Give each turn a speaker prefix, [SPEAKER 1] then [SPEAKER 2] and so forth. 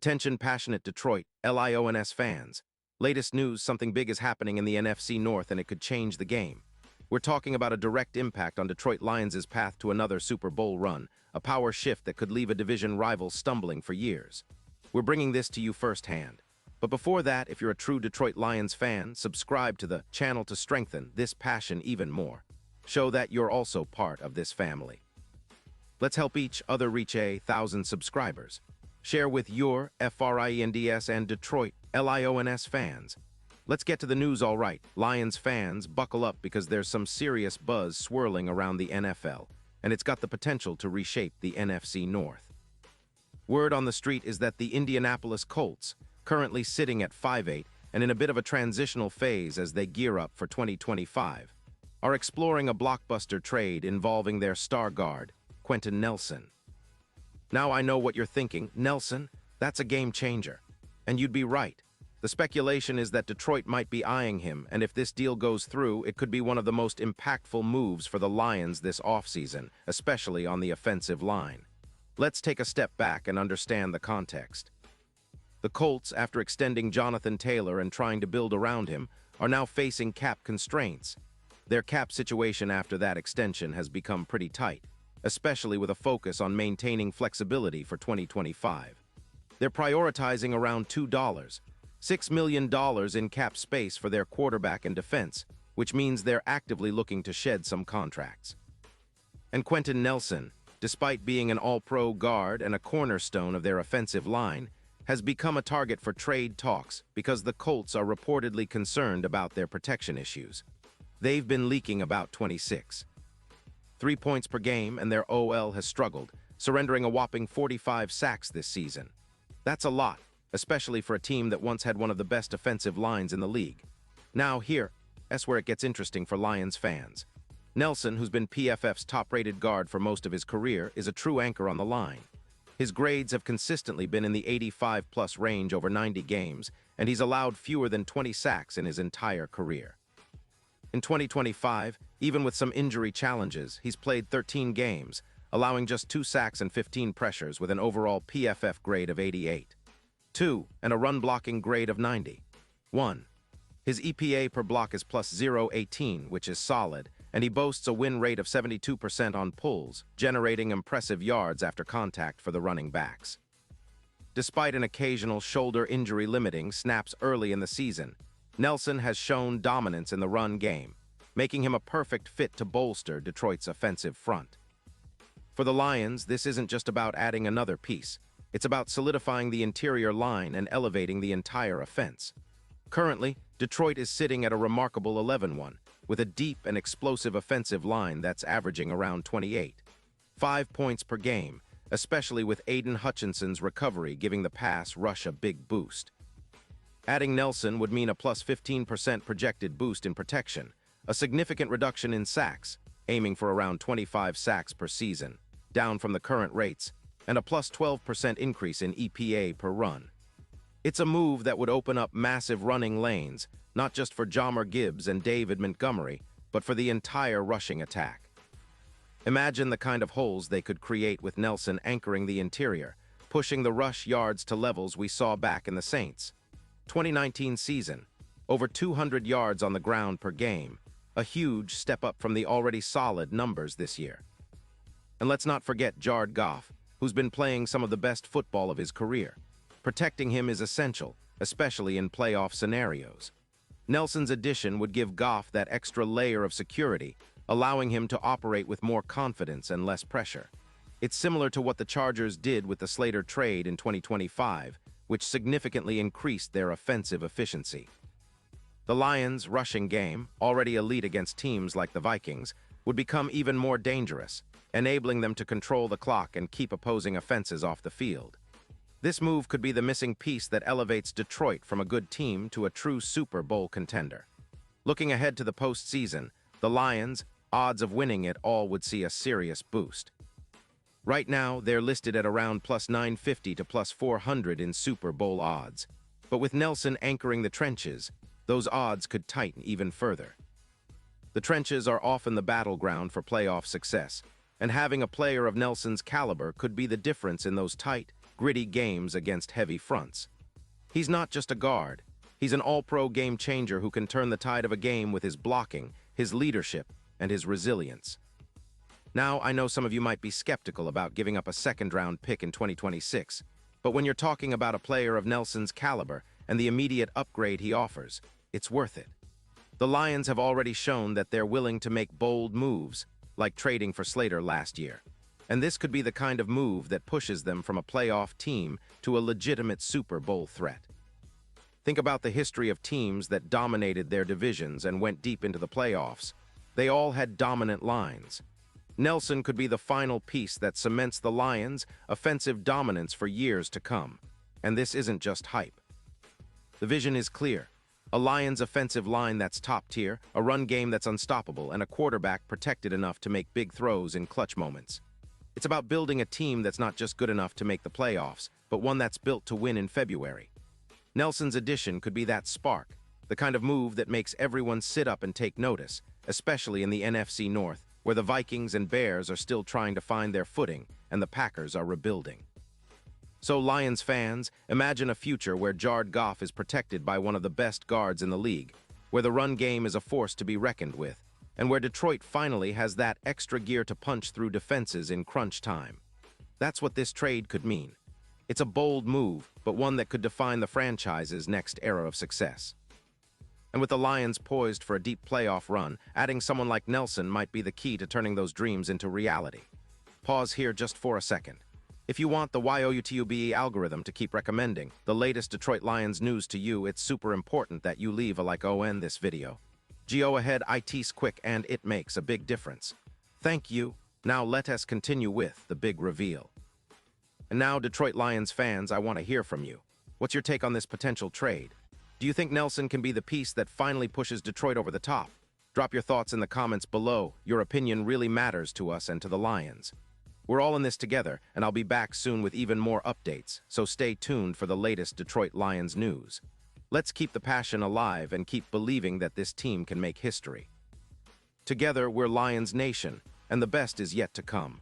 [SPEAKER 1] Attention passionate Detroit, Lions fans. Latest news, something big is happening in the NFC North and it could change the game. We're talking about a direct impact on Detroit Lions' path to another Super Bowl run, a power shift that could leave a division rival stumbling for years. We're bringing this to you firsthand. But before that, if you're a true Detroit Lions fan, subscribe to the channel to strengthen this passion even more. Show that you're also part of this family. Let's help each other reach 1,000 subscribers. Share with your FRIENDS and Detroit LIONS fans. Let's get to the news all right. Lions fans, buckle up because there's some serious buzz swirling around the NFL, and it's got the potential to reshape the NFC North. Word on the street is that the Indianapolis Colts, currently sitting at 5-8 and in a bit of a transitional phase as they gear up for 2025, are exploring a blockbuster trade involving their star guard, Quenton Nelson. Now I know what you're thinking, Nelson, that's a game changer. And you'd be right. The speculation is that Detroit might be eyeing him, and if this deal goes through, it could be one of the most impactful moves for the Lions this offseason, especially on the offensive line. Let's take a step back and understand the context. The Colts, after extending Jonathan Taylor and trying to build around him, are now facing cap constraints. Their cap situation after that extension has become pretty tight, especially with a focus on maintaining flexibility for 2025. They're prioritizing around $6 million in cap space for their quarterback and defense, which means they're actively looking to shed some contracts. And Quenton Nelson, despite being an all-pro guard and a cornerstone of their offensive line, has become a target for trade talks because the Colts are reportedly concerned about their protection issues. They've been leaking about 26. 3 points per game, and their OL has struggled, surrendering a whopping 45 sacks this season. That's a lot, especially for a team that once had one of the best offensive lines in the league. Now that's where it gets interesting for Lions fans. Nelson, who's been PFF's top-rated guard for most of his career, is a true anchor on the line. His grades have consistently been in the 85-plus range over 90 games, and he's allowed fewer than 20 sacks in his entire career. In 2025, even with some injury challenges, he's played 13 games, allowing just 2 sacks and 15 pressures with an overall PFF grade of 88. 2, and a run-blocking grade of 90. 1. His EPA per block is plus 0.18, which is solid, and he boasts a win rate of 72% on pulls, generating impressive yards after contact for the running backs. Despite an occasional shoulder injury limiting snaps early in the season, Nelson has shown dominance in the run game, making him a perfect fit to bolster Detroit's offensive front. For the Lions, this isn't just about adding another piece. It's about solidifying the interior line and elevating the entire offense. Currently, Detroit is sitting at a remarkable 11-1, with a deep and explosive offensive line that's averaging around 28. 5 points per game, especially with Aiden Hutchinson's recovery giving the pass rush a big boost. Adding Nelson would mean a plus 15% projected boost in protection, a significant reduction in sacks, aiming for around 25 sacks per season, down from the current rates, and a plus 12% increase in EPA per run. It's a move that would open up massive running lanes, not just for Jahmyr Gibbs and David Montgomery, but for the entire rushing attack. Imagine the kind of holes they could create with Nelson anchoring the interior, pushing the rush yards to levels we saw back in the Saints' 2019 season, over 200 yards on the ground per game, a huge step up from the already solid numbers this year. And let's not forget Jared Goff, who's been playing some of the best football of his career. Protecting him is essential, especially in playoff scenarios. Nelson's addition would give Goff that extra layer of security, allowing him to operate with more confidence and less pressure. It's similar to what the Chargers did with the Slater trade in 2025, which significantly increased their offensive efficiency. The Lions' rushing game, already elite against teams like the Vikings, would become even more dangerous, enabling them to control the clock and keep opposing offenses off the field. This move could be the missing piece that elevates Detroit from a good team to a true Super Bowl contender. Looking ahead to the postseason, the Lions' odds of winning it all would see a serious boost. Right now, they're listed at around plus 950 to plus 400 in Super Bowl odds. But with Nelson anchoring the trenches, those odds could tighten even further. The trenches are often the battleground for playoff success, and having a player of Nelson's caliber could be the difference in those tight, gritty games against heavy fronts. He's not just a guard. He's an all-pro game changer who can turn the tide of a game with his blocking, his leadership, and his resilience. Now, I know some of you might be skeptical about giving up a second-round pick in 2026, but when you're talking about a player of Nelson's caliber and the immediate upgrade he offers, it's worth it. The Lions have already shown that they're willing to make bold moves, like trading for Slater last year. And this could be the kind of move that pushes them from a playoff team to a legitimate Super Bowl threat. Think about the history of teams that dominated their divisions and went deep into the playoffs. They all had dominant lines. Nelson could be the final piece that cements the Lions' offensive dominance for years to come. And this isn't just hype. The vision is clear. A Lions offensive line that's top tier, a run game that's unstoppable, and a quarterback protected enough to make big throws in clutch moments. It's about building a team that's not just good enough to make the playoffs, but one that's built to win in February. Nelson's addition could be that spark, the kind of move that makes everyone sit up and take notice, especially in the NFC North, where the Vikings and Bears are still trying to find their footing and the Packers are rebuilding. So, Lions fans, imagine a future where Jared Goff is protected by one of the best guards in the league, where the run game is a force to be reckoned with, and where Detroit finally has that extra gear to punch through defenses in crunch time. That's what this trade could mean. It's a bold move, but one that could define the franchise's next era of success. And with the Lions poised for a deep playoff run, adding someone like Nelson might be the key to turning those dreams into reality. Pause here just for a second. If you want the YOUTUBE algorithm to keep recommending the latest Detroit Lions news to you, it's super important that you leave a like on this video. Go ahead, it's quick and it makes a big difference. Thank you. Now let us continue with the big reveal. And now, Detroit Lions fans, I want to hear from you. What's your take on this potential trade? Do you think Nelson can be the piece that finally pushes Detroit over the top? Drop your thoughts in the comments below. Your opinion really matters to us and to the Lions. We're all in this together, and I'll be back soon with even more updates, so stay tuned for the latest Detroit Lions news. Let's keep the passion alive and keep believing that this team can make history. Together, we're Lions Nation, and the best is yet to come.